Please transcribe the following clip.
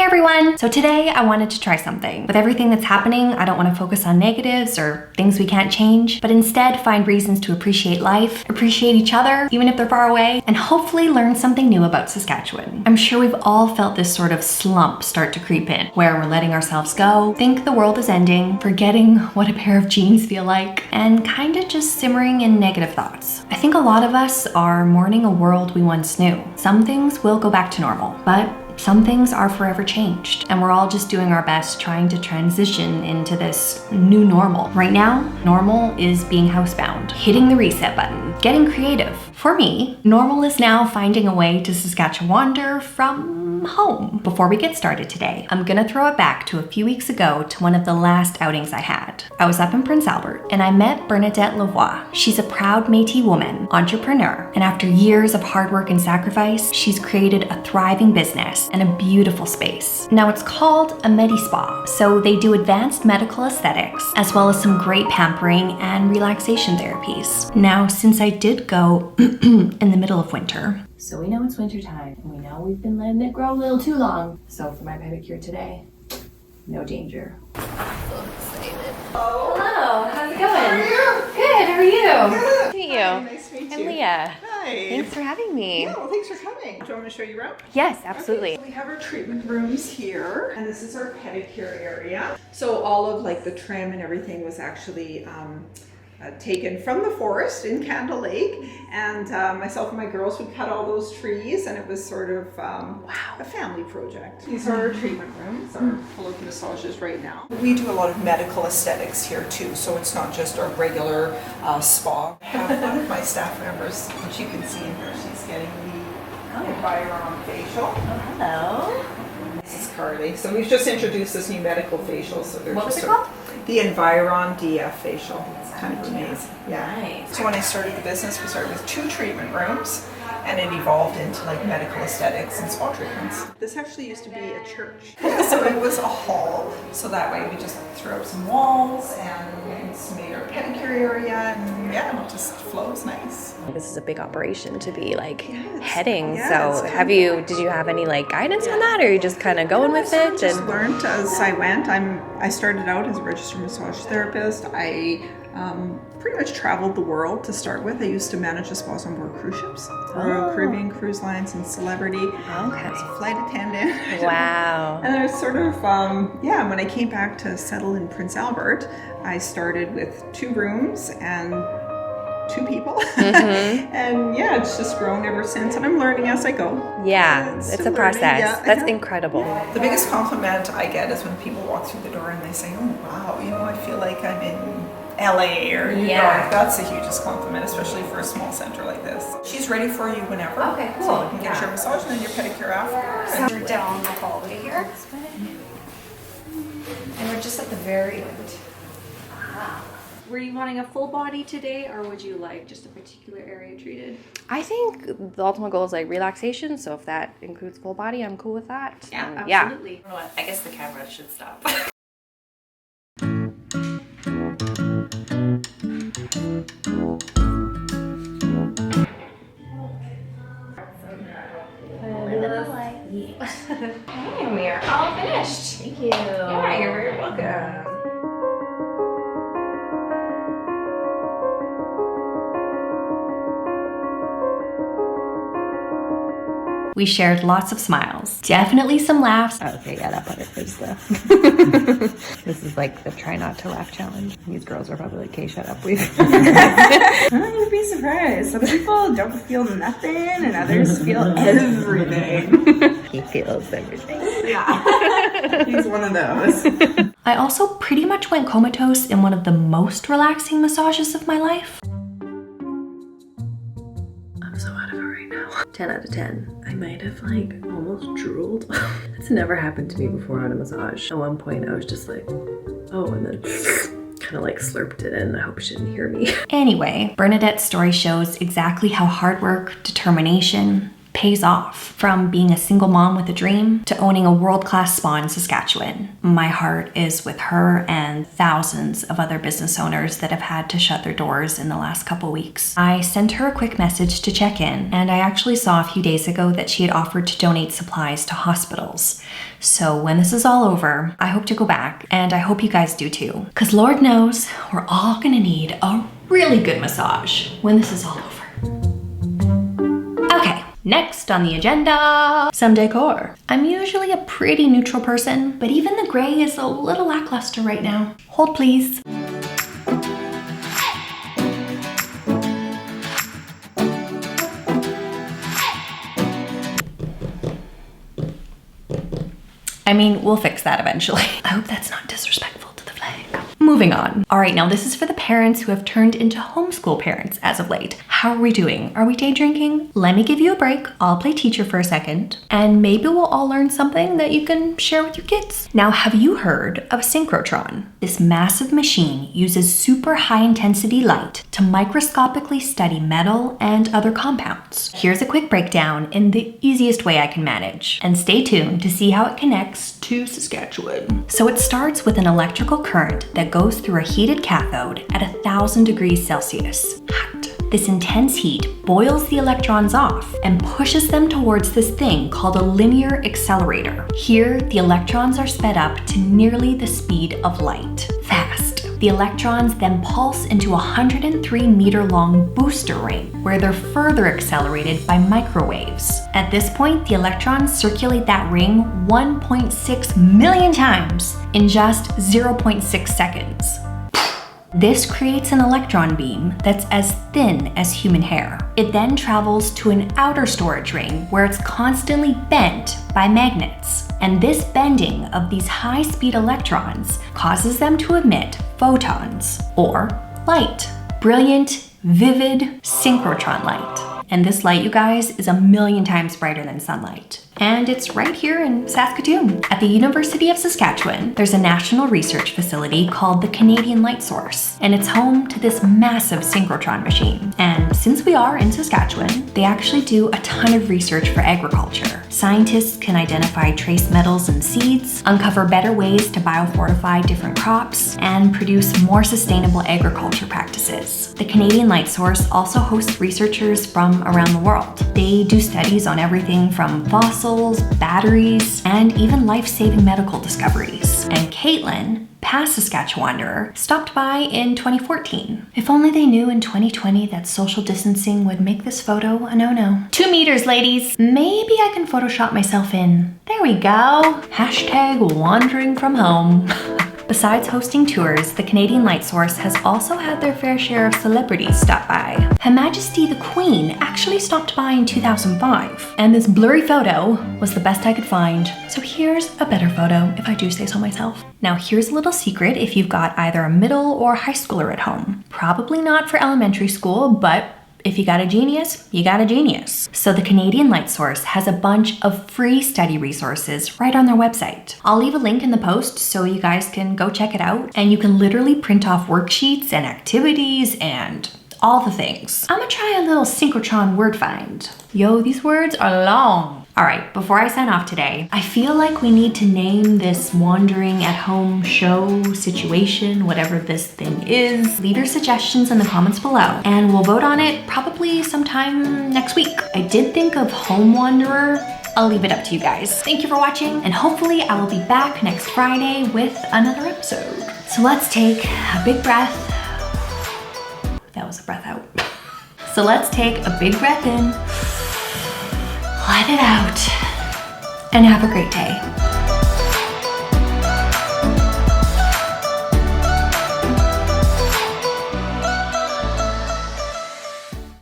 everyone! So today I wanted to try something. With everything that's happening, I don't want to focus on negatives or things we can't change, but instead find reasons to appreciate life, appreciate each other, even if they're far away, and hopefully learn something new about Saskatchewan. I'm sure we've all felt this sort of slump start to creep in, where we're letting ourselves go, think the world is ending, forgetting what a pair of jeans feel like, and kinda just simmering in negative thoughts. I think a lot of us are mourning a world we once knew. Some things will go back to normal, but some things are forever changed, and we're all just doing our best trying to transition into this new normal. Right now, normal is being housebound, hitting the reset button, getting creative. For me, normal is now finding a way to Saskatchewander from home. Before we get started today, I'm gonna throw it back to a few weeks ago to one of the last outings I had. I was up in Prince Albert and I met Bernadette Lavoie. She's a proud Métis woman, entrepreneur, and after years of hard work and sacrifice, she's created a thriving business and a beautiful space. Now it's called a Medi-Spa, so they do advanced medical aesthetics as well as some great pampering and relaxation therapies. Now, since I did go in the middle of winter, so we know it's winter time, and we know we've been letting it grow a little too long. So for my pedicure today, no danger. So excited. Hello, how's it going? Good, how are you? Good. Nice to meet you. Hi, nice to meet you. I'm Leah. Hi. Thanks for having me. Yeah, well, thanks for coming. Do you want me to show you around? Yes, absolutely. Okay, so we have our treatment rooms here, and this is our pedicure area. So all of like the trim and everything was actually taken from the forest in Candle Lake, and myself and my girls would cut all those trees, and it was sort of a family project. These are our treatment rooms, our full of massages right now. We do a lot of medical aesthetics here too, so it's not just our regular spa. I have one of my staff members, which you can see in here, she's getting the Environ facial. Oh, hello. This is Carly. So we've just introduced this new medical facial. So they're What was just it called? The Environ DF facial. It's kind of amazing. Yeah. Nice. So when I started the business, we started with 2 treatment rooms, and it evolved into like medical aesthetics and spa treatments. This actually used to be a church. So it was a hall. So that way we just threw up some walls and it's made our pedicure area, and yeah, it just flows nice. This is a big operation to be like heading. Yeah, So did you have any like guidance on that, or are you just kind of going with it? Just learned as I went. I started out as a registered massage therapist. I pretty much traveled the world to start with. I used to manage the spas on board cruise ships, Royal Caribbean Cruise Lines and Celebrity. Okay. I was a flight attendant. Wow. And I was sort of, when I came back to settle in Prince Albert, I started with 2 rooms and 2 people. Mm-hmm. And yeah, it's just grown ever since, and I'm learning as I go. Yeah, it's a process. Yeah, That's incredible. The biggest compliment I get is when people walk through the door and they say, "Oh wow, I feel like I'm in LA or New York." That's the hugest compliment, especially for a small center like this. She's ready for you whenever. Okay, cool. So you can get your massage and then your pedicure after. So we're down the hallway here. And we're just at the very end. Were you wanting a full body today, or would you like just a particular area treated? I think the ultimate goal is like relaxation. So if that includes full body, I'm cool with that. Yeah, And absolutely. I guess the camera should stop. Hey, we are all finished. Thank you. Yeah, you're very welcome. We shared lots of smiles, definitely some laughs. Oh, okay, yeah, that part is the. This is like the try not to laugh challenge. These girls are probably like, "Okay, shut up, please." You'd be surprised. Some people don't feel nothing, and others feel everything. He feels everything. Yeah, he's one of those. I also pretty much went comatose in one of the most relaxing massages of my life. I'm so out of it right now. 10 out of 10. I might have like almost drooled. It's never happened to me before on a massage. At one point I was just like, oh, and then kind of like slurped it in. I hope she didn't hear me. Anyway, Bernadette's story shows exactly how hard work, determination, pays off. From being a single mom with a dream to owning a world-class spa in Saskatchewan. My heart is with her and thousands of other business owners that have had to shut their doors in the last couple weeks. I sent her a quick message to check in, and I actually saw a few days ago that she had offered to donate supplies to hospitals. So when this is all over, I hope to go back, and I hope you guys do too. Because Lord knows we're all gonna need a really good massage when this is all over. Okay, next on the agenda, some decor. I'm usually a pretty neutral person, but even the gray is a little lackluster right now. Hold please. I mean, we'll fix that eventually. I hope that's not disrespectful to the flag. Moving on. All right, now this is for the parents who have turned into homeschool parents as of late. How are we doing? Are we day drinking? Let me give you a break. I'll play teacher for a second, and maybe we'll all learn something that you can share with your kids. Now, have you heard of a synchrotron? This massive machine uses super high intensity light to microscopically study metal and other compounds. Here's a quick breakdown in the easiest way I can manage, and stay tuned to see how it connects to Saskatchewan. So it starts with an electrical current that goes through a heated cathode at 1,000 degrees Celsius. Hot. This intense heat boils the electrons off and pushes them towards this thing called a linear accelerator. Here, the electrons are sped up to nearly the speed of light. Fast. The electrons then pulse into a 103-meter-long booster ring, where they're further accelerated by microwaves. At this point, the electrons circulate that ring 1.6 million times in just 0.6 seconds. This creates an electron beam that's as thin as human hair. It then travels to an outer storage ring where it's constantly bent by magnets. And this bending of these high-speed electrons causes them to emit photons, or light. Brilliant, vivid synchrotron light. And this light, you guys, is 1,000,000 times brighter than sunlight. And it's right here in Saskatoon. At the University of Saskatchewan, there's a national research facility called the Canadian Light Source, and it's home to this massive synchrotron machine. And since we are in Saskatchewan, they actually do a ton of research for agriculture. Scientists can identify trace metals in seeds, uncover better ways to biofortify different crops, and produce more sustainable agriculture practices. The Canadian Light Source also hosts researchers from around the world. They do studies on everything from fossils, batteries, and even life-saving medical discoveries. And Caitlin, past Saskatchewanderer, stopped by in 2014. If only they knew in 2020 that social distancing would make this photo a no-no. 2 meters, ladies. Maybe I can Photoshop myself in. There we go. Hashtag wandering from home. Besides hosting tours, the Canadian Light Source has also had their fair share of celebrities stop by. Her Majesty the Queen actually stopped by in 2005, and this blurry photo was the best I could find. So here's a better photo, if I do say so myself. Now here's a little secret if you've got either a middle or high schooler at home. Probably not for elementary school, but if you got a genius, you got a genius. So the Canadian Light Source has a bunch of free study resources right on their website. I'll leave a link in the post so you guys can go check it out, and you can literally print off worksheets and activities and all the things. I'm gonna try a little synchrotron word find. Yo, these words are long. All right, before I sign off today, I feel like we need to name this wandering at home show, situation, whatever this thing is. Leave your suggestions in the comments below, and we'll vote on it probably sometime next week. I did think of Home Wanderer. I'll leave it up to you guys. Thank you for watching, and hopefully I will be back next Friday with another episode. So let's take a big breath. That was a breath out. So let's take a big breath in. Let it out, and have a great day.